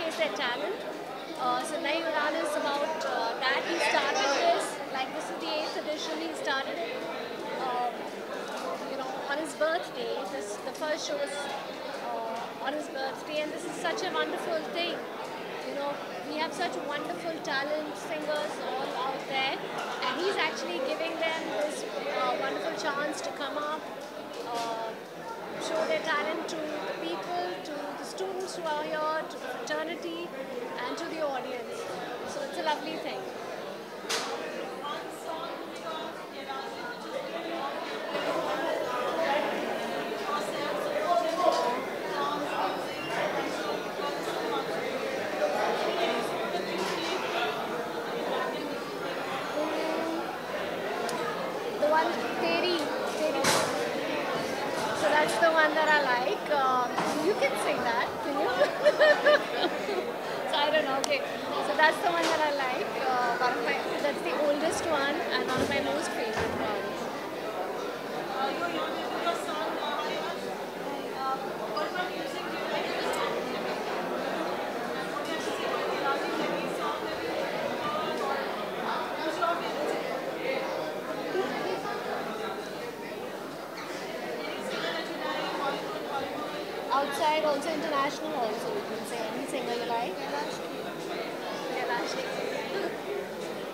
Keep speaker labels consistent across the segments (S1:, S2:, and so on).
S1: showcase their talent. So Nai Udan is about that. He started this, like this is the 8th edition. He started it, on his birthday. The first show was on his birthday, and this is such a wonderful thing. We have such wonderful talent singers all out there, and he's actually giving them this wonderful chance to come up, show their talent to the people, to the students who are here, to the fraternity, and to the audience. So it's a lovely thing. So that's the one that I like. You can sing that, can you? So I don't know. Okay. So that's the one that I like. That's the oldest one and one of my most favorite ones. Outside, also international, also you can say any singer you like.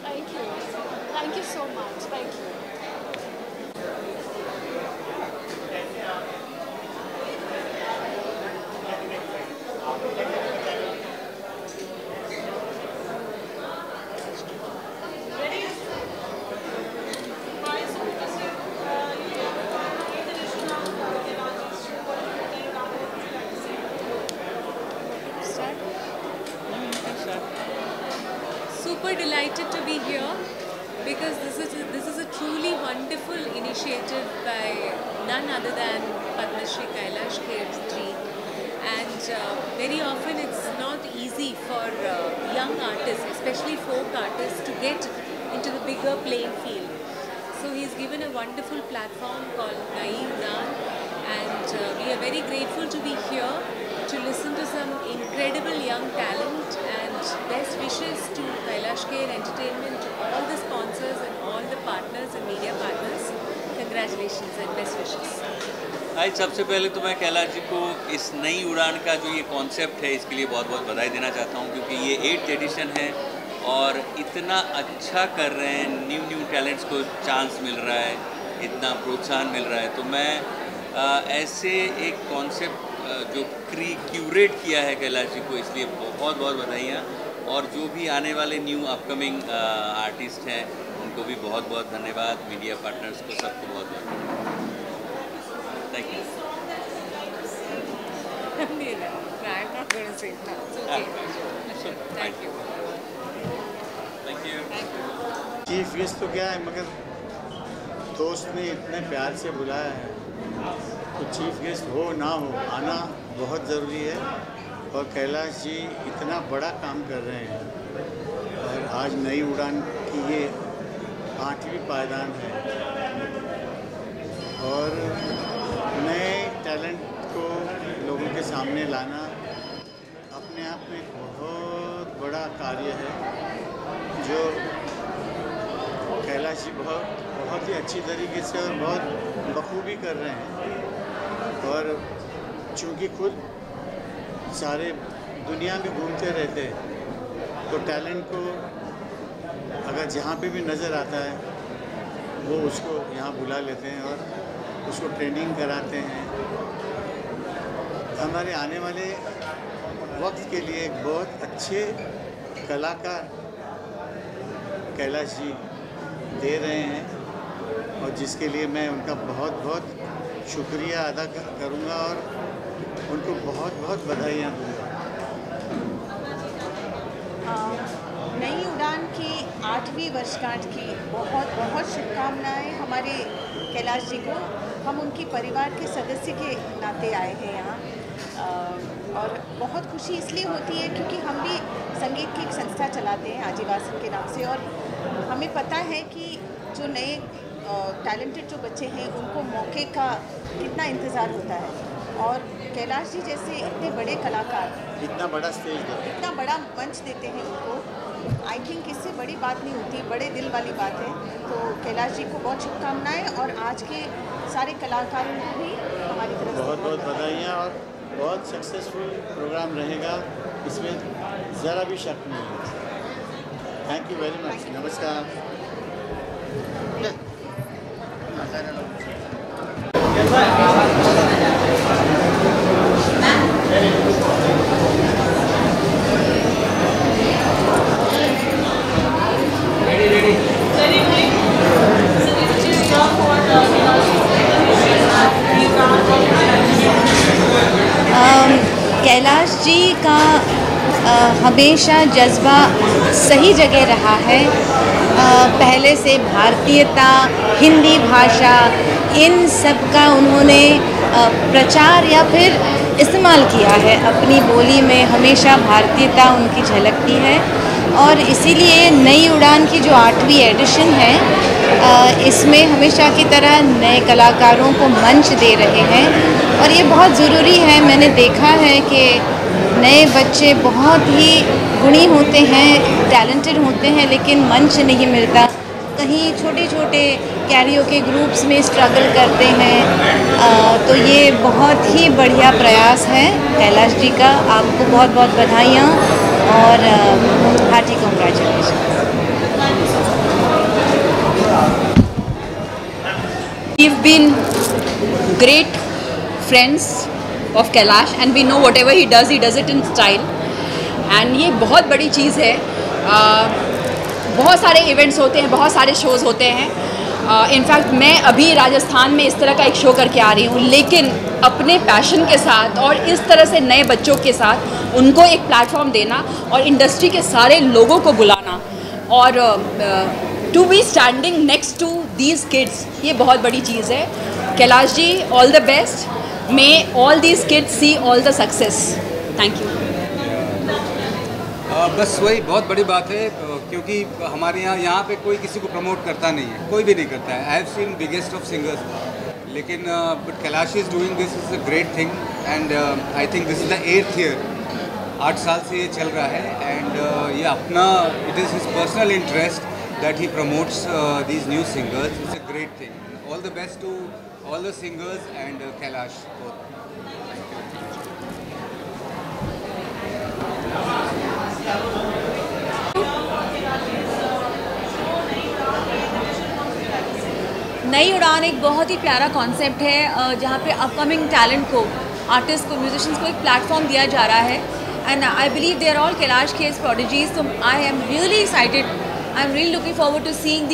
S1: Thank you. Thank you so much. Thank you.
S2: Super delighted to be here because this is a truly wonderful initiative by none other than Padma Shri Kailash Kher ji, and very often it's not easy for young artists, especially folk artists, to get into the bigger playing field. So he's given a wonderful platform called Nai Udan, and we are very grateful to be here to listen to some incredible young talent, and best wishes to Kailash Kher Entertainment, to all the sponsors and all the partners and media partners. Congratulations and best wishes.
S3: आज सबसे पहले तो मैं कैलाश जी को इस नई उड़ान का जो ये कॉन्सेप्ट है इसके लिए बहुत बहुत बधाई देना चाहता हूँ, क्योंकि ये 8th एडिशन है और इतना अच्छा कर रहे हैं, न्यू टैलेंट्स को चांस मिल रहा है, इतना प्रोत्साहन मिल रहा है। तो मैं ऐसे एक कॉन्सेप्ट जो क्यूरेट किया है कैलाश जी को, इसलिए बहुत बहुत बधाइयाँ। और जो भी आने वाले न्यू अपकमिंग आर्टिस्ट हैं उनको भी बहुत बहुत धन्यवाद, मीडिया पार्टनर्स को, सबको बहुत बहुत thank you.
S2: I'm not going to sing now. It's okay. Thank you.
S3: Thank you.
S4: Chief guest तो क्या है, मगर दोस्त ने इतने प्यार से बुलाया है तो चीफ गेस्ट हो ना हो आना बहुत ज़रूरी है। और कैलाश जी इतना बड़ा काम कर रहे हैं और आज नई उड़ान की ये 8वीं पायदान है और नए टैलेंट को लोगों के सामने लाना अपने आप में बहुत बड़ा कार्य है, जो कैलाश जी बहुत ही अच्छी तरीके से और बहुत बखूबी कर रहे हैं। और चूँकि खुद सारे दुनिया में घूमते रहते हैं तो टैलेंट को अगर जहाँ पे भी नज़र आता है वो उसको यहाँ बुला लेते हैं और उसको ट्रेनिंग कराते हैं। हमारे आने वाले वक्त के लिए एक बहुत अच्छे कलाकार कैलाश जी दे रहे हैं और जिसके लिए मैं उनका बहुत बहुत शुक्रिया अदा करूँगा और उनको बहुत बहुत बधाइयाँ दूँगा।
S5: नई उड़ान की 8वीं वर्षगांठ की बहुत बहुत शुभकामनाएं हमारे कैलाश जी को। हम उनके परिवार के सदस्य के नाते आए हैं यहाँ और बहुत खुशी इसलिए होती है क्योंकि हम भी संगीत की एक संस्था चलाते हैं आजीवासन के नाम से, और हमें पता है कि जो नए टैलेंटेड जो बच्चे हैं उनको मौके का कितना इंतज़ार होता है। और कैलाश जी जैसे इतने बड़े कलाकार
S4: इतना बड़ा स्टेज दो।
S5: इतना बड़ा मंच देते हैं उनको, आई थिंक इससे बड़ी बात नहीं होती, बड़े दिल वाली बात है। तो कैलाश जी को बहुत शुभकामनाएं और आज के सारे कलाकारों को भी हमारी तरफ से
S4: बहुत बहुत बधाइयाँ और बहुत सक्सेसफुल प्रोग्राम रहेगा, इसमें ज़रा भी शक नहीं है। Thank you very much. नमस्कार।
S5: कैलाश जी का हमेशा जज्बा सही जगह रहा है। पहले से भारतीयता, हिंदी भाषा, इन सब का उन्होंने प्रचार या फिर इस्तेमाल किया है अपनी बोली में। हमेशा भारतीयता उनकी झलकती है और इसीलिए नई उड़ान की जो 8वीं एडिशन है, इसमें हमेशा की तरह नए कलाकारों को मंच दे रहे हैं और ये बहुत ज़रूरी है। मैंने देखा है कि नए बच्चे बहुत ही गुणी होते हैं, टैलेंटेड होते हैं, लेकिन मंच नहीं मिलता। कहीं छोटे छोटे कैरियोके ग्रुप्स में स्ट्रगल करते हैं। तो ये बहुत ही बढ़िया प्रयास है कैलाश जी का। आपको बहुत बहुत बधाइयाँ और hearty congratulation.
S6: We've been great friends of Kailash and we know whatever he does it in style. And ये बहुत बड़ी चीज़ है। बहुत सारे इवेंट्स होते हैं, बहुत सारे शोज़ होते हैं। इनफैक्ट मैं अभी राजस्थान में इस तरह का एक शो करके आ रही हूँ, लेकिन अपने पैशन के साथ और इस तरह से नए बच्चों के साथ उनको एक प्लेटफॉर्म देना और इंडस्ट्री के सारे लोगों को बुलाना और to be standing next to these kids, ये बहुत बड़ी चीज़ है। Kailash ji, all the best. May all these kids see all the success. Thank you.
S7: बस वही बहुत बड़ी बात है, क्योंकि हमारे यहाँ पे कोई किसी को प्रमोट करता नहीं है, कोई भी नहीं करता है। I have seen biggest of singers, लेकिन but Kailash is doing this is a great thing and I think this is the 8th year. 8 साल से ये चल रहा है एंड ये अपना it is his personal interest that he promotes these new singers. It's a great thing. All the best to all the singers and Kailash both.
S2: नई उड़ान एक बहुत ही प्यारा कॉन्सेप्ट है जहाँ पे अपकमिंग टैलेंट को, आर्टिस्ट को, म्यूजिशियंस को एक प्लेटफॉर्म दिया जा रहा है। And I believe they are all Kailash Kher's prodigies. तो I am really excited, I am really looking forward to seeing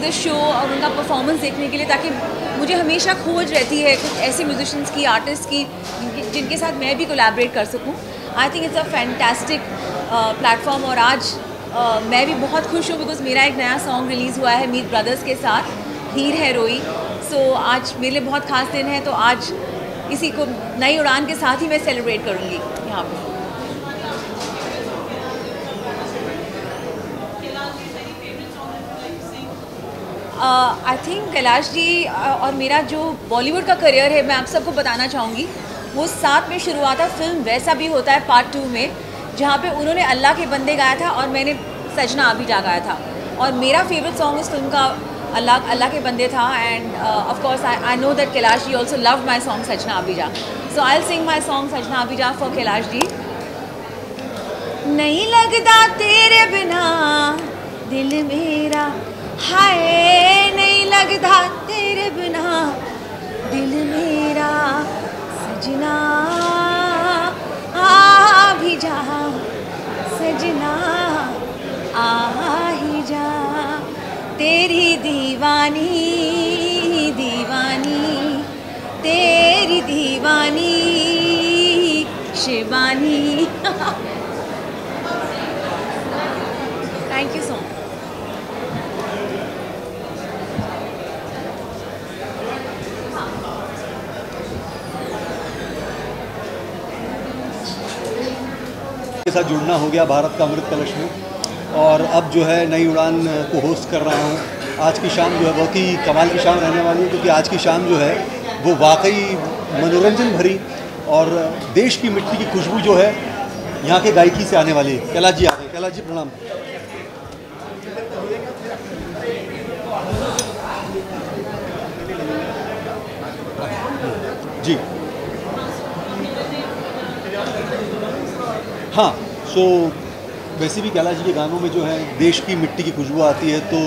S2: this show और उनका परफॉर्मेंस देखने के लिए, ताकि मुझे हमेशा खोज रहती है कुछ ऐसे म्यूजिशियंस की, आर्टिस्ट की जिनके साथ मैं भी कोलैबोरेट कर सकूं। I think it's a fantastic platform और आज मैं भी बहुत खुश हूँ बिकॉज मेरा एक नया सॉन्ग रिलीज़ हुआ है मीत ब्रदर्स के साथ, हीर है रोई। सो आज मेरे लिए बहुत ख़ास दिन है, तो आज इसी को नई उड़ान के साथ ही मैं सेलिब्रेट करूँगी यहाँ पर। आई थिंक कैलाश जी और मेरा जो बॉलीवुड का करियर है, मैं आप सबको बताना चाहूँगी, वो साथ में शुरू हुआ था फिल्म वैसा भी होता है पार्ट 2 में, जहाँ पे उन्होंने अल्लाह के बंदे गाया था और मैंने सजना अभी जा गाया था। और मेरा फेवरेट सॉन्ग उस फिल्म का अल्लाह के बंदे था। And of course I know that Kailash ji also love my song सजना अभी जा। सो I will sing my song सजना अभी जा फॉर कैलाश जी। नहीं लगता तेरे बिना दिल मेरा, हाय नहीं लगता तेरे बिना दिल मेरा, सजना आ भी जा, सजना आ ही जा, तेरी दीवानी दीवानी, तेरी दीवानी Shivani. Thank you so much.
S8: के साथ जुड़ना हो गया भारत का अमृत कलश में, और अब जो है नई उड़ान को होस्ट कर रहा हूँ। आज की शाम जो है बहुत ही कमाल की शाम रहने वाली है, क्योंकि आज की शाम जो है वो वाकई मनोरंजन भरी और देश की मिट्टी की खुशबू जो है यहाँ के गायकी से आने वाली है। कैलाश जी आ गए। कैलाश जी प्रणाम। जी हाँ, सो वैसे भी कैलाश जी के गानों में जो है देश की मिट्टी की खुशबू आती है, तो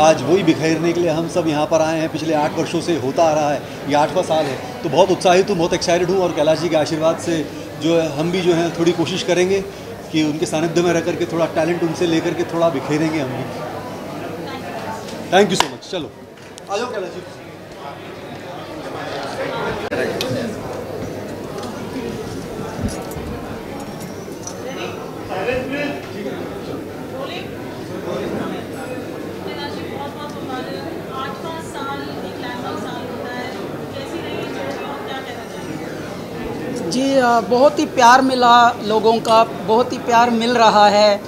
S8: आज वही बिखेरने के लिए हम सब यहाँ पर आए हैं। पिछले 8 वर्षों से होता आ रहा है, ये 8वां साल है, तो बहुत उत्साहित हूँ, बहुत एक्साइटेड हूँ। और कैलाश जी के आशीर्वाद से जो है हम भी जो है थोड़ी कोशिश करेंगे कि उनके सानिध्य में रह करके थोड़ा टैलेंट उनसे लेकर के थोड़ा बिखेरेंगे हम भी। Thank you so much. चलो आ जाओ कैलाश जी।
S9: जी बहुत ही प्यार मिला लोगों का, बहुत ही प्यार मिल रहा है।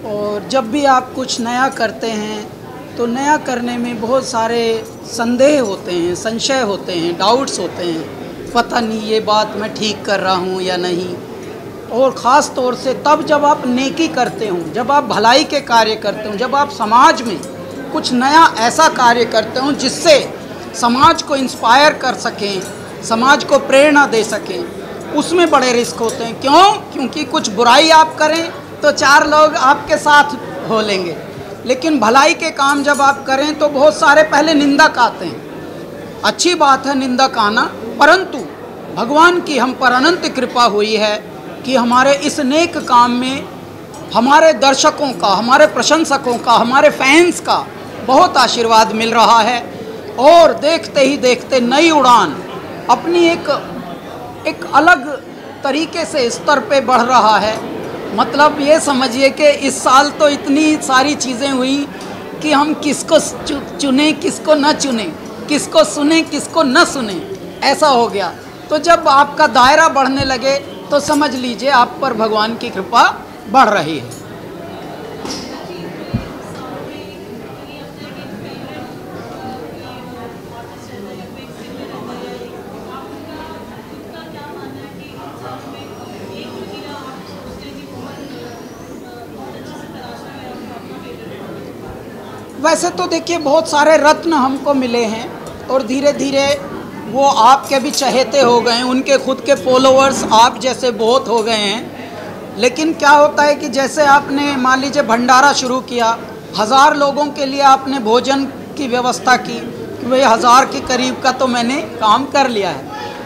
S9: और जब भी आप कुछ नया करते हैं तो नया करने में बहुत सारे संदेह होते हैं, संशय होते हैं, डाउट्स होते हैं, पता नहीं ये बात मैं ठीक कर रहा हूँ या नहीं। और ख़ास तौर से तब जब आप नेकी करते हो, जब आप भलाई के कार्य करते हो, जब आप समाज में कुछ नया ऐसा कार्य करते हो जिससे समाज को इंस्पायर कर सकें, समाज को प्रेरणा दे सकें, उसमें बड़े रिस्क होते हैं। क्यों? क्योंकि कुछ बुराई आप करें तो 4 लोग आपके साथ हो लेंगे, लेकिन भलाई के काम जब आप करें तो बहुत सारे पहले निंदक आते हैं। अच्छी बात है निंदक आना, परंतु भगवान की हम पर अनंत कृपा हुई है कि हमारे इस नेक काम में हमारे दर्शकों का, हमारे प्रशंसकों का, हमारे फैंस का बहुत आशीर्वाद मिल रहा है। और देखते ही देखते नई उड़ान अपनी एक अलग तरीके से स्तर पे बढ़ रहा है। मतलब ये समझिए कि इस साल तो इतनी सारी चीज़ें हुई कि हम किसको चुने, किसको न चुने, किसको सुने, किसको न सुने, ऐसा हो गया। तो जब आपका दायरा बढ़ने लगे तो समझ लीजिए आप पर भगवान की कृपा बढ़ रही है। वैसे तो देखिए बहुत सारे रत्न हमको मिले हैं और धीरे धीरे वो आपके भी चहेते हो गए हैं, उनके खुद के फॉलोअर्स आप जैसे बहुत हो गए हैं। लेकिन क्या होता है कि जैसे आपने मान लीजिए भंडारा शुरू किया, 1000 लोगों के लिए आपने भोजन की व्यवस्था की, कि भाई 1000 के करीब का तो मैंने काम कर लिया है,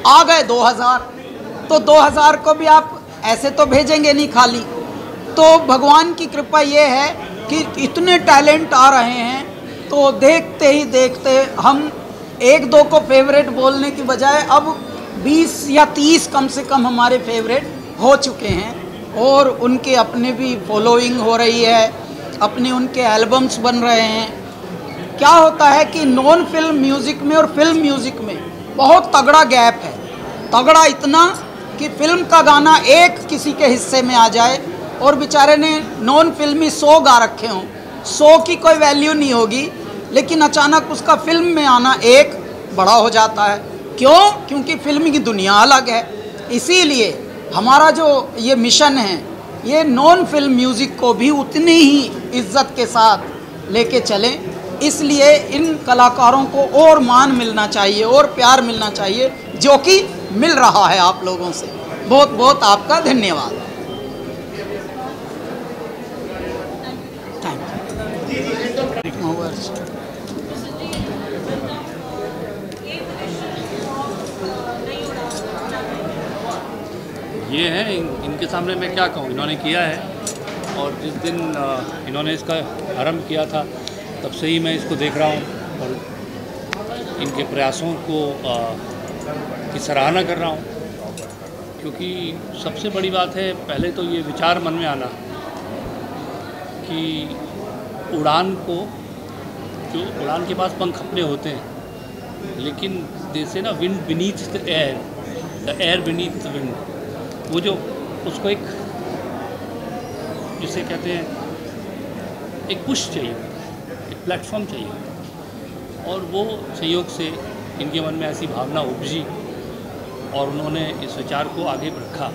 S9: आ गए 2000, तो 2000 को भी आप ऐसे तो भेजेंगे नहीं खाली। तो भगवान की कृपा ये है कि इतने टैलेंट आ रहे हैं, तो देखते ही देखते हम 1-2 को फेवरेट बोलने की बजाय अब 20 या 30 कम से कम हमारे फेवरेट हो चुके हैं। और उनके अपने भी फॉलोइंग हो रही है, अपने उनके एल्बम्स बन रहे हैं। क्या होता है कि नॉन फिल्म म्यूज़िक में और फिल्म म्यूज़िक में बहुत तगड़ा गैप है, तगड़ा इतना कि फिल्म का गाना एक किसी के हिस्से में आ जाए और बेचारे ने नॉन फिल्मी 100 गा रखे हों, 100 की कोई वैल्यू नहीं होगी, लेकिन अचानक उसका फिल्म में आना एक बड़ा हो जाता है। क्यों? क्योंकि फिल्म की दुनिया अलग है। इसीलिए हमारा जो ये मिशन है, ये नॉन फिल्म म्यूज़िक को भी उतनी ही इज्जत के साथ लेके चलें। इसलिए इन कलाकारों को और मान मिलना चाहिए और प्यार मिलना चाहिए, जो कि मिल रहा है आप लोगों से। बहुत बहुत आपका धन्यवाद।
S10: ये है, इनके सामने मैं क्या कहूँ, इन्होंने किया है। और जिस दिन इन्होंने इसका आरंभ किया था तब से ही मैं इसको देख रहा हूँ और इनके प्रयासों को की सराहना कर रहा हूँ। क्योंकि सबसे बड़ी बात है, पहले तो ये विचार मन में आना कि उड़ान को, जो उड़ान के पास पंख अपने होते हैं, लेकिन जैसे ना wind beneath the air beneath the wind, वो जो उसको एक जिसे कहते हैं एक पुश चाहिए, एक प्लेटफॉर्म चाहिए। और वो संयोग से इनके मन में ऐसी भावना उपजी और उन्होंने इस विचार को आगे रखा।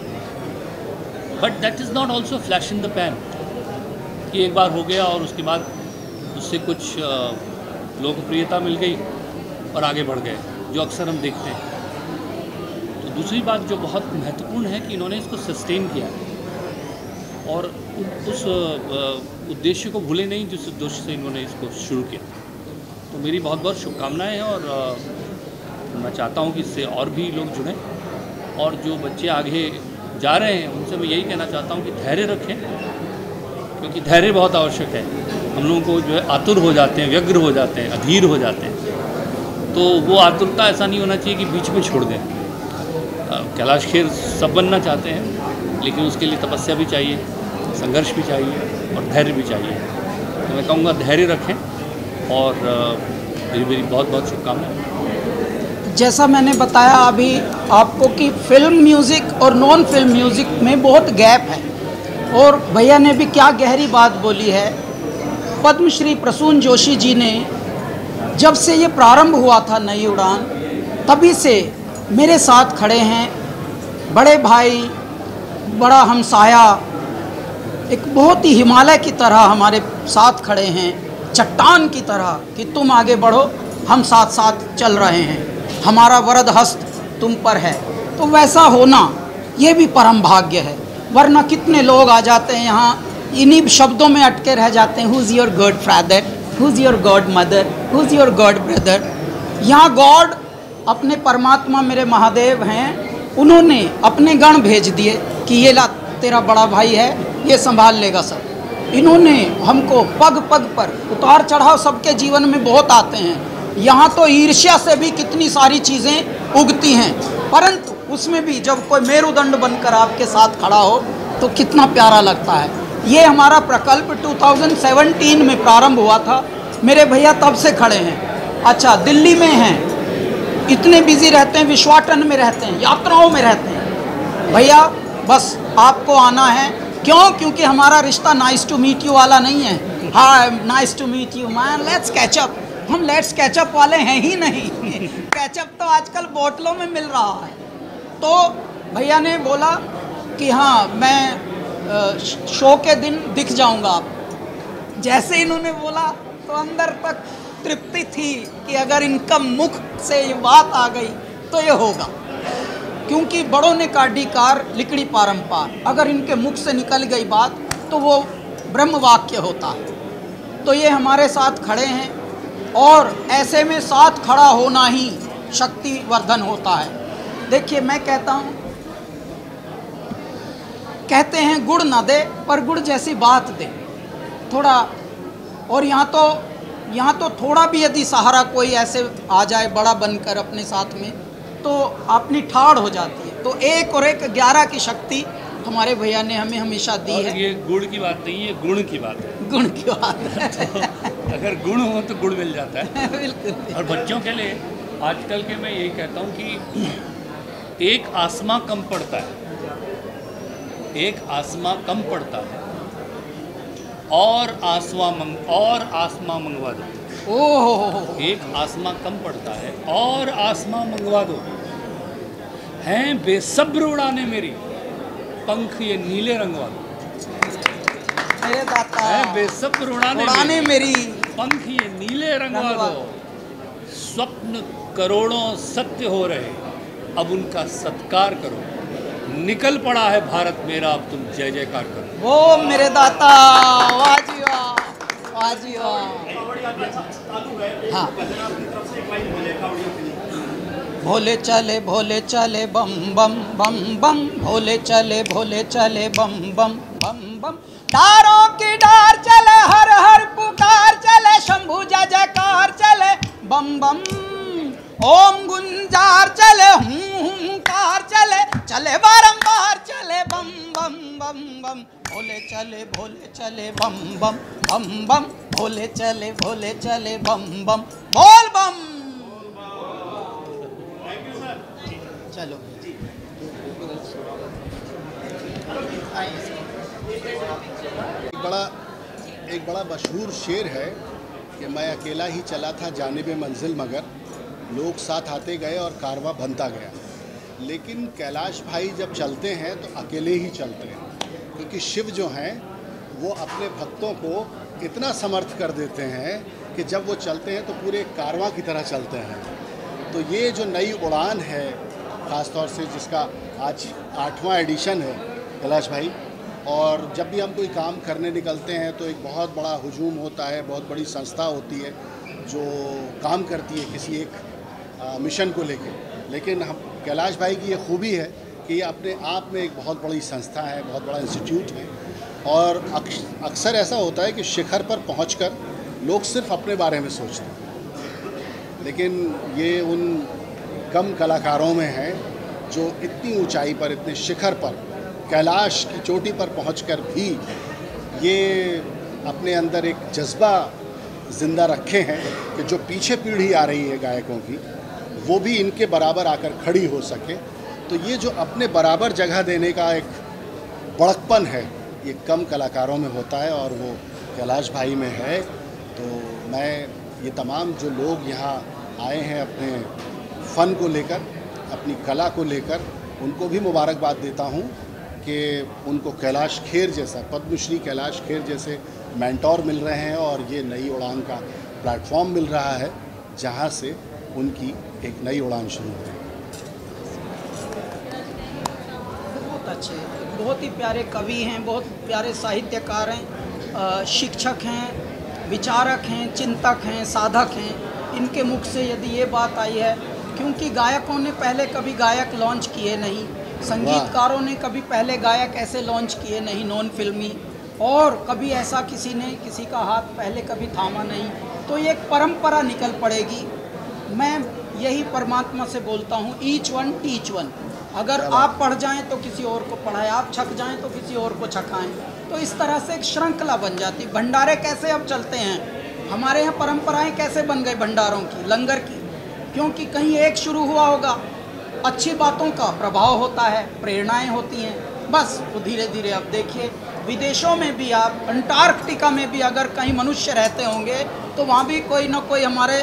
S10: But that is not also flash in the pan कि एक बार हो गया और उसके बाद उससे कुछ लोकप्रियता मिल गई और आगे बढ़ गए, जो अक्सर हम देखते हैं। तो दूसरी बात जो बहुत महत्वपूर्ण है कि इन्होंने इसको सस्टेन किया और उस उद्देश्य को भूले नहीं जिस उद्देश्य से इन्होंने इसको शुरू किया। तो मेरी बहुत बहुत शुभकामनाएं हैं और मैं चाहता हूं कि इससे और भी लोग जुड़ें, और जो बच्चे आगे जा रहे हैं उनसे मैं यही कहना चाहता हूं कि धैर्य रखें, क्योंकि धैर्य बहुत आवश्यक है। हम लोगों को जो है आतुर हो जाते हैं, व्यग्र हो जाते हैं, अधीर हो जाते हैं, तो वो आतुरता ऐसा नहीं होना चाहिए कि बीच में छोड़ दें। कैलाश खेर सब बनना चाहते हैं, लेकिन उसके लिए तपस्या भी चाहिए, संघर्ष भी चाहिए और धैर्य भी चाहिए। तो मैं कहूँगा धैर्य रखें और मेरी बहुत बहुत शुभकामनाएं।
S9: जैसा मैंने बताया अभी आपको कि फिल्म म्यूज़िक और नॉन फिल्म म्यूज़िक में बहुत गैप है, और भैया ने भी क्या गहरी बात बोली है। पद्मश्री प्रसून जोशी जी ने जब से ये प्रारंभ हुआ था नई उड़ान, तभी से मेरे साथ खड़े हैं, बड़े भाई, बड़ा हमसाया, एक बहुत ही हिमालय की तरह हमारे साथ खड़े हैं, चट्टान की तरह कि तुम आगे बढ़ो, हम साथ साथ चल रहे हैं, हमारा वरद हस्त तुम पर है। तो वैसा होना ये भी परम भाग्य है, वरना कितने लोग आ जाते हैं यहाँ, इन्हीं शब्दों में अटके रह जाते हैं, who is your God father, who is your God mother, who is your God brother. यहाँ गॉड अपने परमात्मा मेरे महादेव हैं, उन्होंने अपने गण भेज दिए कि ये ला तेरा बड़ा भाई है, ये संभाल लेगा सब। इन्होंने हमको पग पग पर उतार चढ़ाव सबके जीवन में बहुत आते हैं। यहाँ तो ईर्ष्या से भी कितनी सारी चीज़ें उगती हैं, परंतु उसमें भी जब कोई मेरुदंड बनकर आपके साथ खड़ा हो तो कितना प्यारा लगता है। ये हमारा प्रकल्प 2017 में प्रारंभ हुआ था, मेरे भैया तब से खड़े हैं। अच्छा, दिल्ली में हैं, इतने बिजी रहते हैं, विश्वाटन में रहते हैं, यात्राओं में रहते हैं। भैया बस आपको आना है, क्यों? क्योंकि हमारा रिश्ता नाइस टू मीट यू वाला नहीं है। Hi nice to meet you man, let's catch up. हम लेट्स कैचअप वाले हैं ही नहीं। कैचअप तो आजकल बोतलों में मिल रहा है। तो भैया ने बोला कि हाँ मैं शो के दिन दिख जाऊंगा आप। जैसे इन्होंने बोला तो अंदर तक तृप्ति थी कि अगर इनका मुख से ये बात आ गई तो ये होगा, क्योंकि बड़ों ने काढ़ी कार लिकड़ी पारंपार, अगर इनके मुख से निकल गई बात तो वो ब्रह्म वाक्य होता है। तो ये हमारे साथ खड़े हैं, और ऐसे में साथ खड़ा होना ही शक्ति वर्धन होता है। देखिए मैं कहता हूँ, कहते हैं गुड़ ना दे पर गुड़ जैसी बात दे थोड़ा, और यहाँ तो थोड़ा भी यदि सहारा कोई ऐसे आ जाए बड़ा बनकर अपने साथ में, तो अपनी ठाड़ हो जाती है। तो 1 और 1 11 की शक्ति हमारे भैया ने हमें हमेशा दी है।
S10: ये गुड़ की बात नहीं है, गुण की बात है।
S9: गुण की बात है।
S10: तो अगर गुण हो तो गुड़ मिल जाता है।
S9: बिल्कुल।
S10: और बच्चों के लिए आजकल के मैं यही कहता हूँ कि एक आसमां कम पड़ता है, एक आसमां कम पड़ता है, और आसमां मंगवा दो।
S9: ओह,
S10: एक आसमां कम पड़ता है और आसमां मंगवा दो। हैं बेसब्र उड़ाने मेरी, पंख ये नीले रंगवा दो।
S9: मेरे दाता
S10: हैं बेसब्र उड़ाने
S9: मेरी,
S10: पंख ये नीले रंगवा दो। स्वप्न करोड़ों सत्य हो रहे, अब उनका सत्कार करो। निकल पड़ा है भारत मेरा, अब तुम जय जयकार करो।
S9: वो मेरे दाता, वाह जी वाह, वाह जी वाह। हाँ, भोले चले बम बम बम बम, भोले चले बम बम बम बम। डारों की डार चले, हर हर पुकार चले, शंभु जय जयकार चले बम बम। ओम गुंजार चले, हुंकार चले बारंबार चले बम बम बम बम। भोले चले बम बम बम बम, भोले चले बम बम, बोल बम। चलो
S11: एक बड़ा मशहूर शेर है कि मैं अकेला ही चला था जानिबे मंजिल, मगर लोग साथ आते गए और कारवां बनता गया। लेकिन कैलाश भाई जब चलते हैं तो अकेले ही चलते हैं, क्योंकि शिव जो हैं वो अपने भक्तों को इतना समर्थ कर देते हैं कि जब वो चलते हैं तो पूरे कारवां की तरह चलते हैं। तो ये जो नई उड़ान है, ख़ास तौर से जिसका आज 8वां एडिशन है कैलाश भाई, और जब भी हम कोई काम करने निकलते हैं तो एक बहुत बड़ा हुजूम होता है, बहुत बड़ी संस्था होती है जो काम करती है किसी एक मिशन को लेके। लेकिन हम कैलाश भाई की ये खूबी है कि ये अपने आप में एक बहुत बड़ी संस्था है, बहुत बड़ा इंस्टीट्यूट है, और अक्सर ऐसा होता है कि शिखर पर पहुंचकर लोग सिर्फ अपने बारे में सोचते हैं, लेकिन ये उन कम कलाकारों में है जो इतनी ऊंचाई पर, इतने शिखर पर, कैलाश की चोटी पर पहुंचकर भी ये अपने अंदर एक जज्बा ज़िंदा रखे हैं कि जो पीछे पीढ़ी आ रही है गायकों की, वो भी इनके बराबर आकर खड़ी हो सके। तो ये जो अपने बराबर जगह देने का एक बड़कपन है, ये कम कलाकारों में होता है और वो कैलाश भाई में है। तो मैं ये तमाम जो लोग यहाँ आए हैं अपने फ़न को लेकर, अपनी कला को लेकर, उनको भी मुबारकबाद देता हूँ कि उनको कैलाश खेर जैसा, पद्मश्री कैलाश खेर जैसे मेंटोर मिल रहे हैं और ये नई उड़ान का प्लेटफॉर्म मिल रहा है जहाँ से उनकी एक नई उड़ान शुरू हो।
S9: बहुत अच्छे, बहुत ही प्यारे कवि हैं, बहुत प्यारे साहित्यकार हैं, शिक्षक हैं, विचारक हैं, चिंतक हैं, साधक हैं। इनके मुख से यदि ये बात आई है, क्योंकि गायकों ने पहले कभी गायक लॉन्च किए नहीं, संगीतकारों ने कभी पहले गायक ऐसे लॉन्च किए नहीं नॉन फिल्मी, और कभी ऐसा किसी ने किसी का हाथ पहले कभी थामा नहीं। तो ये एक परंपरा निकल पड़ेगी। मैं यही परमात्मा से बोलता हूँ, ईच वन टीच वन। अगर आप पढ़ जाएं तो किसी और को पढ़ाएं, आप छक जाएं तो किसी और को छकाएं। तो इस तरह से एक श्रृंखला बन जाती। भंडारे कैसे अब चलते हैं, हमारे यहाँ परंपराएं कैसे बन गई भंडारों की, लंगर की, क्योंकि कहीं एक शुरू हुआ होगा, अच्छी बातों का प्रभाव होता है, प्रेरणाएं होती हैं, बस वो धीरे धीरे। अब देखिए विदेशों में भी, आप अंटार्कटिका में भी अगर कहीं मनुष्य रहते होंगे तो वहाँ भी कोई ना कोई हमारे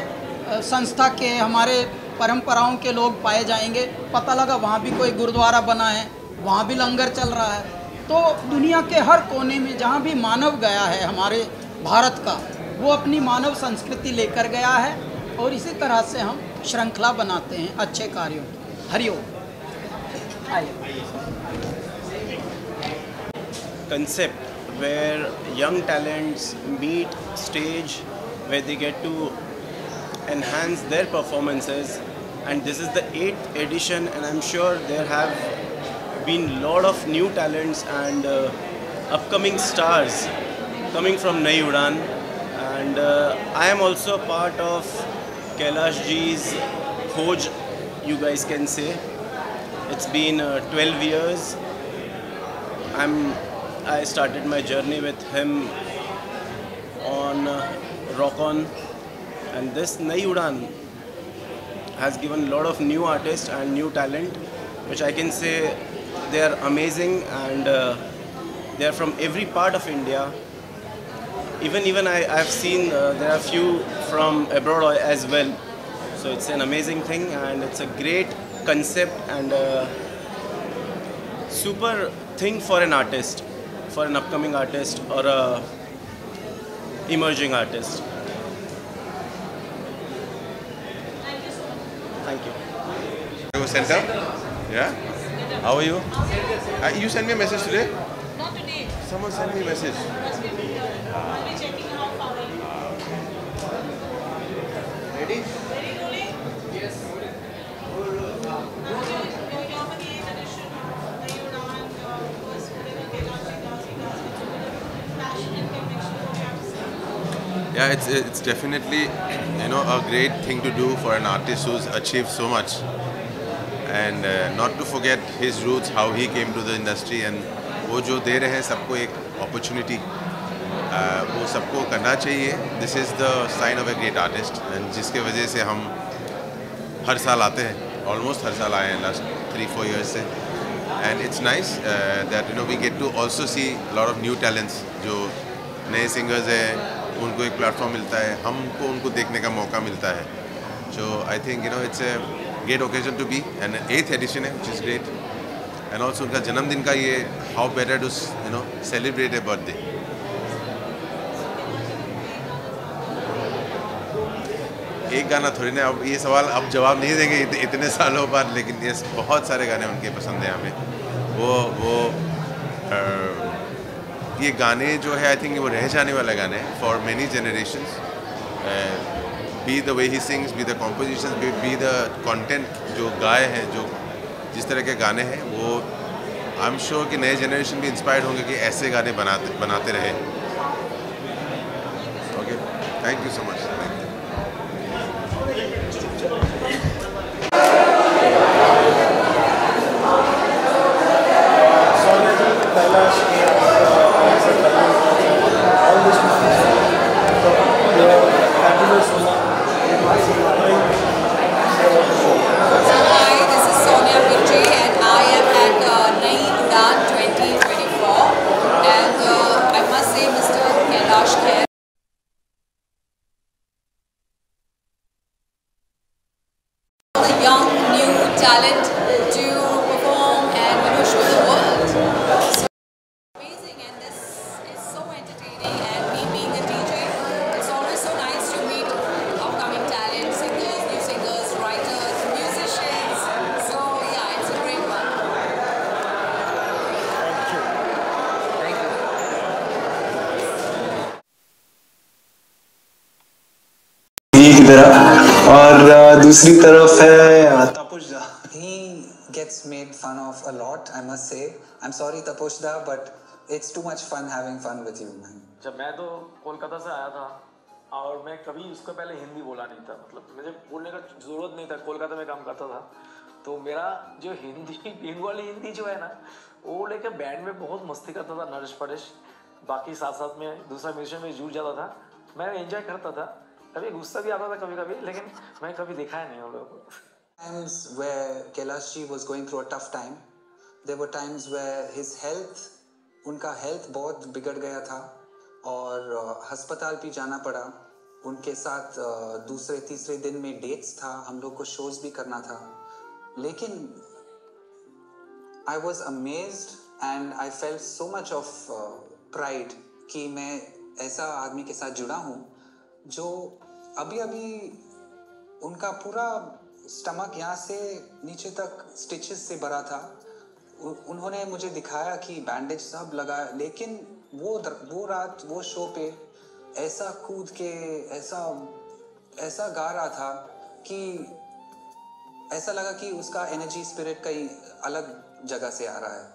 S9: संस्था के, हमारे परंपराओं के लोग पाए जाएंगे। पता लगा वहाँ भी कोई गुरुद्वारा बना है, वहाँ भी लंगर चल रहा है। तो दुनिया के हर कोने में जहाँ भी मानव गया है हमारे भारत का, वो अपनी मानव संस्कृति लेकर गया है, और इसी तरह से हम श्रृंखला बनाते हैं अच्छे कार्यों की। Hariom.
S12: Concept where young talents meet stage where they get to enhance their performances, and this is the 8th edition, and I'm sure there have been a lot of new talents and upcoming stars coming from Nai Udaan, and I am also a part of Kailash ji's Khoj, you guys can say. It's been 12 years. I started my journey with him on Rock On, and this Nai Udaan has given a lot of new artists and new talent, which I can say they are amazing, and they are from every part of India. Even I've seen there are few from abroad as well, so it's an amazing thing, and it's a great concept and super thing for an artist, for an upcoming artist or a emerging artist. Thank you.
S13: Center? Yeah? How are you? You sent me a message today?
S14: Not today.
S13: Someone sent me a message.
S14: I'll be checking how far.
S13: Ready?
S14: Ready, rolling? Yes.
S13: Yeah, it's definitely, you know, a great thing to do for an artist who's achieved so much, and not to forget his roots, how he came to the industry, and वो जो दे रहे हैं सबको एक opportunity, वो सबको करना चाहिए. This is the sign of a great artist, and जिसके वजह से हम हर साल आते हैं, almost हर साल आए हैं last 3-4 years से, and it's nice that, you know, we get to also see a lot of new talents. जो नए singers हैं उनको एक प्लेटफॉर्म मिलता है, हमको उनको देखने का मौका मिलता है. So I think, you know, it's a great occasion to be, and 8th edition है, which is great. And also उनका जन्मदिन का ये how better to celebrate a birthday. एक गाना थोड़ी ना, अब ये सवाल अब जवाब नहीं देंगे इतने सालों बाद, लेकिन ये बहुत सारे गाने उनके पसंद हैं हमें। वो ये गाने जो है आई थिंक वो रह जाने वाला गाने हैं for many generations. Be the way he sings, be the compositions, be the content जो गाए हैं, जो जिस तरह के गाने हैं, वो आई एम श्योर कि नए जनरेशन भी इंस्पायर्ड होंगे कि ऐसे गाने बनाते रहे। Okay, thank you so much.
S6: Talent to perform and show the world. So amazing, and this is so entertaining. And me being a DJ, it's always so nice to meet upcoming talent, singers, new singers, writers, musicians. So yeah, it's a great one. Thank you.
S15: एक तरफ और दूसरी तरफ है तपोश दा।
S16: He gets made fun of a lot, I must say. I'm sorry Taposh da, but it's too much fun having fun with you, man.
S17: जब मैं तो कोलकाता से आया था और मैं कभी उसको पहले हिंदी बोला नहीं था, मतलब मुझे बोलने का ज़रूरत नहीं था, कोलकाता में काम करता था, तो मेरा जो हिंदी बंगाली हिंदी जो है ना, वो लेके बैंड में बहुत मस्ती करता था नरेश परेश, बाकी साथ साथ में दूसरा म्यूजिशियन में जुड़ जाता था, मैं एंजॉय करता था, कभी गुस्सा भी आता था कभी कभी, लेकिन मैं कभी देखा है नहीं उन लोगों को।
S16: Times where Kailash ji was going through a tough time. There were times where his health, उनका health बहुत बिगड़ गया था और अस्पताल भी जाना पड़ा। उनके साथ दूसरे तीसरे दिन में डेट्स था, हम लोग को शोज भी करना था, लेकिन I was amazed and I felt so much of pride कि मैं ऐसा आदमी के साथ जुड़ा हूँ जो अभी उनका पूरा स्टमक यहाँ से नीचे तक स्टिचेस से भरा था। उन्होंने मुझे दिखाया कि बैंडेज सब लगा, लेकिन वो रात वो शो पे ऐसा कूद के ऐसा गा रहा था कि ऐसा लगा कि उसका एनर्जी स्पिरिट कहीं अलग जगह से आ रहा है,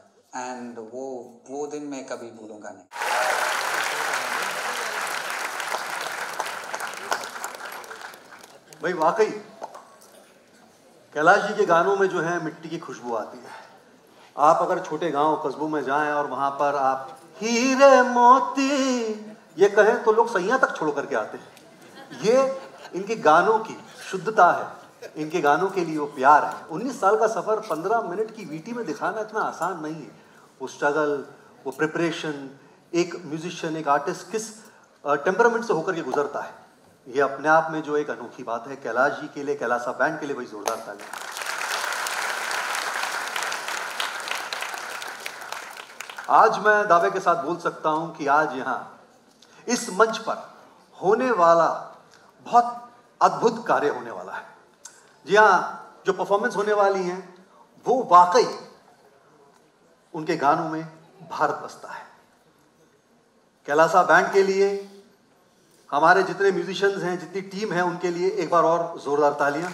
S16: एंड वो दिन मैं कभी भूलूंगा नहीं।
S8: भाई वाकई कैलाश जी के गानों में जो है मिट्टी की खुशबू आती है। आप अगर छोटे गांव कस्बों में जाएं और वहां पर आप हीरे मोती ये कहें तो लोग सैया तक छोड़ करके आते हैं। ये इनके गानों की शुद्धता है, इनके गानों के लिए वो प्यार है। 19 साल का सफ़र 15 मिनट की वीटी में दिखाना इतना आसान नहीं है। वो स्ट्रगल, वो प्रिपरेशन, एक म्यूजिशियन, एक आर्टिस्ट किस टेम्परामेंट से होकर के गुजरता है, ये अपने आप में जो एक अनोखी बात है। कैलाश जी के लिए, कैलासा बैंड के लिए भाई जोरदार तालियां। आज मैं दावे के साथ बोल सकता हूं कि आज यहां इस मंच पर होने वाला बहुत अद्भुत कार्य होने वाला है। जी हाँ, जो परफॉर्मेंस होने वाली है वो वाकई उनके गानों में भारत बसता है। कैलासा बैंड के लिए, हमारे जितने म्यूजिशियंस हैं, जितनी टीम है, उनके लिए एक बार और जोरदार तालियां।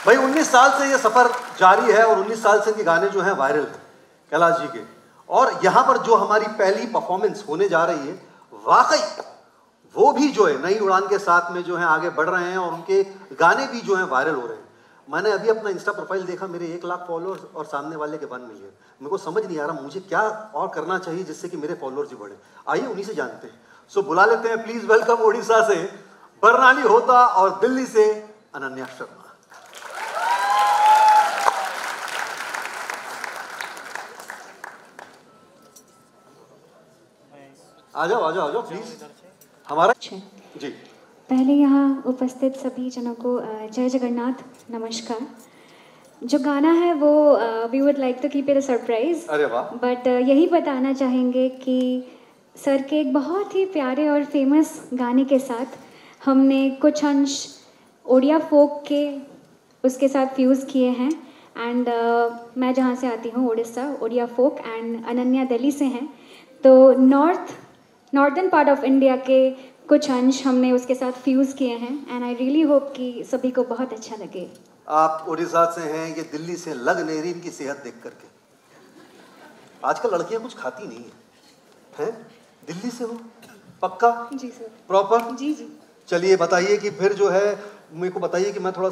S8: भाई 19 साल से ये सफर जारी है और 19 साल से इनके गाने जो हैं वायरल हैं कैलाश जी के, और यहाँ पर जो हमारी पहली परफॉर्मेंस होने जा रही है वाकई वो भी जो है नई उड़ान के साथ में जो है आगे बढ़ रहे हैं और उनके गाने भी जो हैं वायरल हो रहे हैं। मैंने अभी अपना इंस्टा प्रोफाइल देखा, मेरे 1 लाख फॉलोअर्स और सामने वाले के 1 मिलियन। मेरे को समझ नहीं आ रहा मुझे क्या और करना चाहिए जिससे कि मेरे फॉलोअर्स भी बढ़े। आइए उन्हीं से जानते हैं। सो बुला लेते हैं, प्लीज वेलकम उड़ीसा से बरनाली होता और दिल्ली से अनन्या शर्मा। आ जाओ प्लीज। हमारा जी
S18: पहले यहाँ उपस्थित सभी जनों को जय जगन्नाथ, नमस्कार। जो गाना है वो we would like to keep it a surprise, but यही बताना चाहेंगे कि सर के एक बहुत ही प्यारे और फेमस गाने के साथ हमने कुछ अंश ओडिया फोक के उसके साथ फ्यूज़ किए हैं। एंड मैं जहाँ से आती हूँ उड़ीसा, ओडिया फोक, एंड अनन्या दिल्ली से हैं, तो नॉर्दर्न पार्ट ऑफ इंडिया के कुछ अंश हमने उसके साथ फ्यूज़ किए हैं। एंड आई रियली होप कि सभी को बहुत अच्छा लगे।
S8: आप उड़ीसा से हैं, ये दिल्ली से, लग नहीं रही इनकी सेहत देख करके। आजकल लड़कियां कुछ खाती नहीं हैं। दिल्ली से हो पक्का?
S18: जी सर।
S8: प्रॉपर?
S18: जी जी।
S8: चलिए बताइए कि फिर जो है मेरे को बताइए कि मैं थोड़ा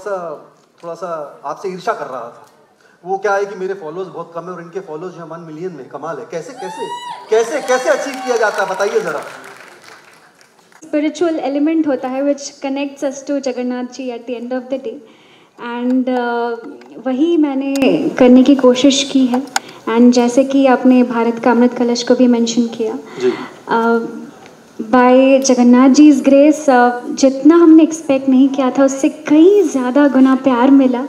S8: सा आपसे ईर्ष्या कर रहा था। वो क्या है कि मेरे फॉलोअर्स बहुत कम है और इनके फॉलोअर्स जो 1 मिलियन में। कमाल है। कैसे कैसे कैसे कैसे अचीव किया जाता है, बताइए ज़रा।
S18: स्पिरिचुअल एलिमेंट होता है which connects us to Jagannath ji at the end of the day, and वही मैंने करने की कोशिश की है। एंड जैसे कि आपने भारत का अमृत कलश को भी मेंशन किया, by Jagannath ji is grace जितना हमने एक्सपेक्ट नहीं किया था उससे कई ज़्यादा गुना प्यार मिला,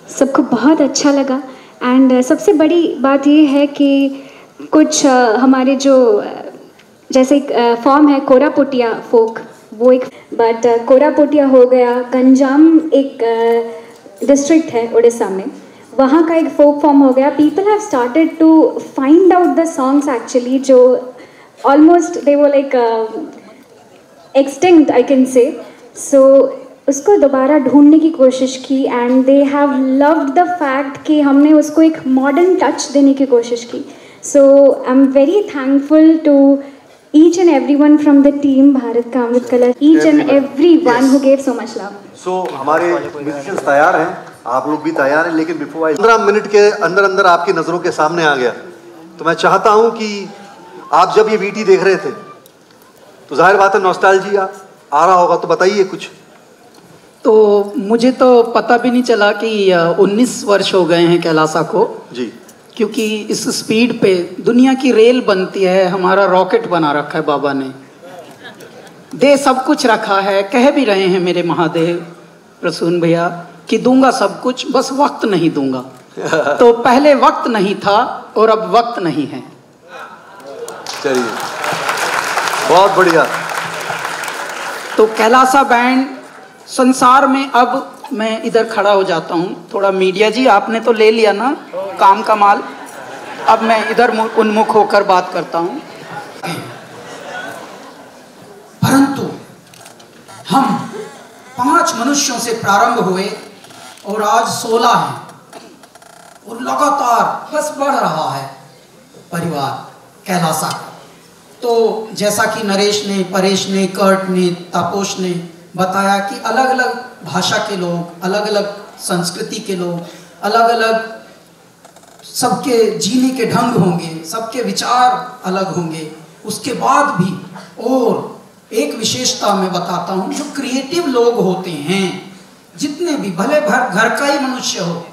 S18: सबको बहुत अच्छा लगा। एंड सबसे बड़ी बात ये है कि कुछ हमारे जो जैसे एक फॉर्म है कोरापुटिया फोक, वो एक, बट कोरापुटिया हो गया, गंजाम एक डिस्ट्रिक्ट है उड़ीसा में, वहाँ का एक फोक फॉर्म हो गया। People have started to find out the songs actually जो ऑलमोस्ट दे वो like extinct I can say, सो उसको दोबारा ढूंढने की कोशिश की। And they have loved the fact कि हमने उसको एक मॉडर्न टच देने की कोशिश की। So I am very thankful to each and everyone from the team Bharat ka Amrit कलश, each and everyone who gave so much love.
S8: So हमारे म्यूजिशियंस तैयार हैं, आप लोग भी तैयार हैं, लेकिन बिफोर 15 मिनट के अंदर आपकी नज़रों के सामने आ गया, तो मैं चाहता हूं कि आप जब ये वीटी देख रहे थे तो जाहिर बात है नॉस्टैल्जिया आ रहा होगा, तो बताइए कुछ।
S9: तो मुझे तो पता भी नहीं चला कि 19 वर्ष हो गए हैं कैलासा को
S8: जी,
S9: क्योंकि इस स्पीड पे दुनिया की रेल बनती है, हमारा रॉकेट बना रखा है बाबा ने, दे सब कुछ रखा है। कह भी रहे हैं मेरे महादेव प्रसून भैया कि दूंगा सब कुछ, बस वक्त नहीं दूंगा। तो पहले वक्त नहीं था और अब वक्त नहीं है।
S8: चलिए, बहुत बढ़िया।
S9: तो कैलासा बैंड संसार में, अब मैं इधर खड़ा हो जाता हूँ थोड़ा, मीडिया जी आपने तो ले लिया ना काम का माल, अब मैं इधर उन्मुख होकर बात करता हूँ। परंतु हम 5 मनुष्यों से प्रारंभ हुए और आज 16 हैं और लगातार बस बढ़ रहा है परिवार कैलासा का। तो जैसा कि नरेश ने, परेश ने, कर्ट ने, तापोश ने बताया कि अलग अलग भाषा के लोग, अलग अलग संस्कृति के लोग, अलग अलग सबके जीने के ढंग होंगे, सबके विचार अलग होंगे। उसके बाद भी और एक विशेषता मैं बताता हूँ, जो क्रिएटिव लोग होते हैं, जितने भी, भले घर का ही मनुष्य हो,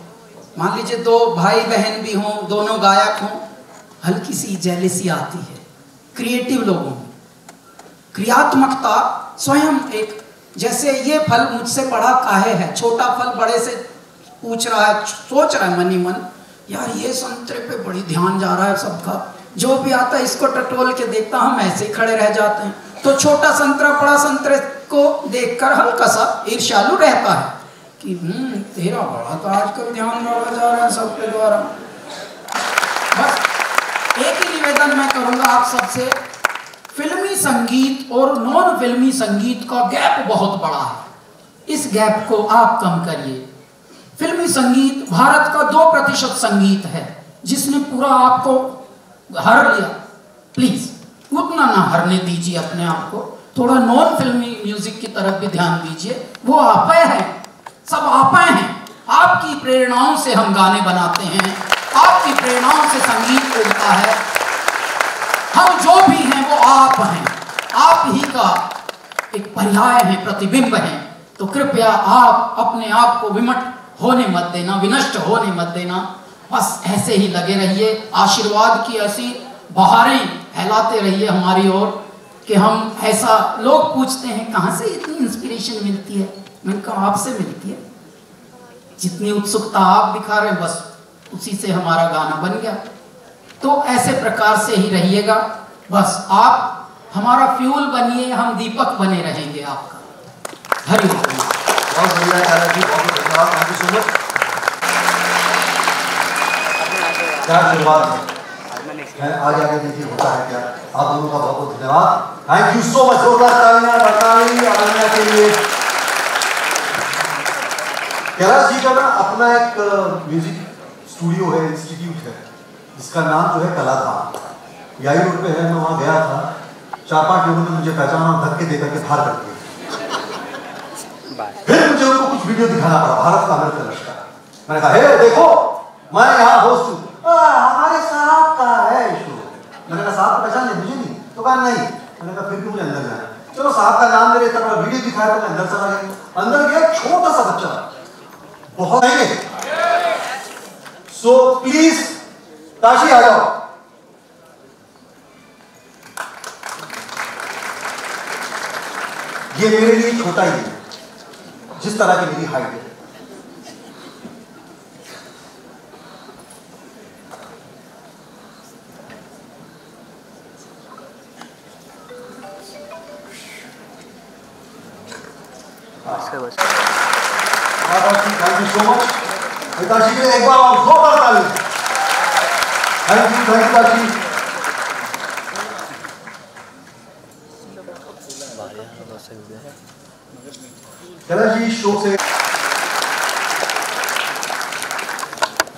S9: मान लीजिए 2 भाई बहन भी हों, दोनों गायक हों, हल्की सी जेलसी आती है क्रिएटिव लोगों में। क्रियात्मकता स्वयं एक, जैसे ये फल मुझसे बड़ा काहे है, छोटा फल बड़े से पूछ रहा है, सोच रहा है मन ही मन, यार ये संतरे पे बड़ी ध्यान जा रहा है सबका, जो भी आता है इसको टटोल के देखता, हम ऐसे ही खड़े रह जाते हैं। तो छोटा संतरा बड़ा संतरे को देखकर हल्का सा ईर्ष्यालु रहता है कि तेरा बड़ा तो आजकल ध्यान रखा जा रहा है सबके द्वारा। बस एक ही निवेदन मैं करूंगा आप सबसे, फिल्मी संगीत और नॉन फिल्मी संगीत का गैप बहुत बड़ा है, इस गैप को आप कम करिए। फिल्मी संगीत भारत का 2% संगीत है जिसने पूरा आपको हर लिया, प्लीज उतना ना हरने दीजिए अपने आप को, थोड़ा नॉन फिल्मी म्यूजिक की तरफ भी ध्यान दीजिए। वो आपे हैं, सब आपे हैं, आपकी प्रेरणाओं से हम गाने बनाते हैं, आपकी प्रेरणाओं से संगीत उड़ता है। हम जो भी हैं वो आप हैं, आप ही का एक पर्याय है, प्रतिबिंब है। तो कृपया आप अपने आप को विमट होने मत देना, विनष्ट होने मत देना, बस ऐसे ही लगे रहिए, आशीर्वाद की ऐसी बहारें फैलाते रहिए हमारी ओर कि हम ऐसा, लोग पूछते हैं कहाँ से इतनी इंस्पिरेशन मिलती है, मैंने कहा आपसे मिलती है। जितनी उत्सुकता आप दिखा रहे हैं बस उसी से हमारा गाना बन गया। तो ऐसे प्रकार से ही रहिएगा, बस आप हमारा फ्यूल बनिए, हम दीपक बने रहेंगे आपका। हरि ओम।
S8: बहुत बढ़िया कैलाश जी, बहुत धन्यवाद, थैंक यू सो मच। क्या शुरुआत है, आगे आगे देखिए होता है क्या। आप दोनों का बहुत बहुत धन्यवाद, थैंक यू सो मच। जोरदार तालियां बरकरारी अनन्या के लिए। कैलाश जी का ना अपना एक म्यूजिक स्टूडियो है, इंस्टीट्यूट है, जिसका नाम जो है कलाधाम, याई रोड पे है। मैं वहाँ गया था, 4-5 लोगों ने मुझे पहचाना और धक्के देकर के बाहर कर दिए। फिर मुझे उनको कुछ वीडियो दिखाना पड़ा भारत का अमृत कलश का। मैंने कहा हे देखो मैं यहाँ होस्ट हूँ, हमारे साहब का है शो। मैंने कहा साहब को पहचान ले, मुझे नहीं। तो कहा नहीं। मैंने कहा फिर क्यों मुझे अंदर जाना, चलो साहब का नाम ले लेता, वीडियो दिखाया तो मैं अंदर चला गया। अंदर गया, छोटा सा बच्चा, बहुत महंगे। सो प्लीज ताशी आ जाओ। ये मेरे लिए छोटा ही है, जिस तरह की मेरी हाइट है। Thank you so much. Tashi के लिए एक बार और जोरदार ताली। Thank you Tashi. Kailash ji show से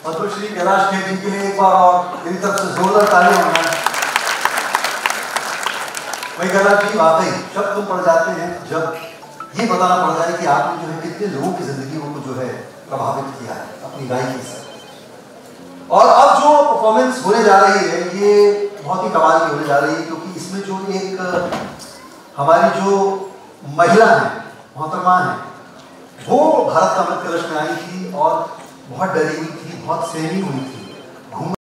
S8: पद्मश्री कैलाश खेर जी के लिए एक बार और मेरी तरफ से जोरदार ताली होना है। भाई कैलाश जी वाकई शब्द तुम पड़ जाते हैं जब ये बताना पड़ जाए कि आपने जो है कितने लोगों की जिंदगी को जो है प्रभावित किया है अपनी गायकी से। और अब जो परफॉर्मेंस होने जा रही है ये बहुत ही कमाल की होने जा रही है, क्योंकि इसमें जो एक हमारी जो महिला है, मोहतरमा है, वो भारत का अमृत कलश में आई थी और बहुत डरी हुई थी, बहुत सहमी हुई थी।